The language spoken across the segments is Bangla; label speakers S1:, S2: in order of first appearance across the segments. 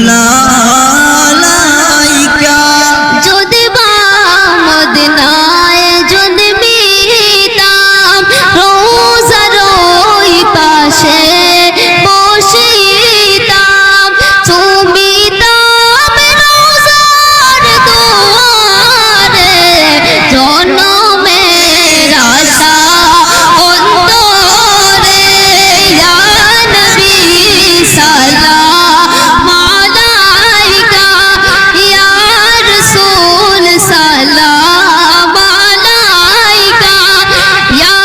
S1: লালাইকা
S2: যদি বা মদিনায় যদি মিতাম রোজার ওই পাশে বসিতাম চুমিতাম রোজার দুয়ারে জনমের আশা অন্তরে ইয়া নবী সালাম আলাইকা ইয়া রাসূল সালাম আলাইকা ইয়া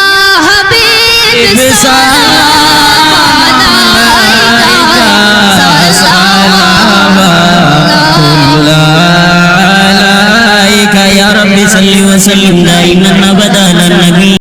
S2: হাবিব সালাম আলাইকা
S1: সালাওয়াতুল্লাহ আলাইকা ইয়া রাব্বি সাল্লি ওয়া সাল্লিম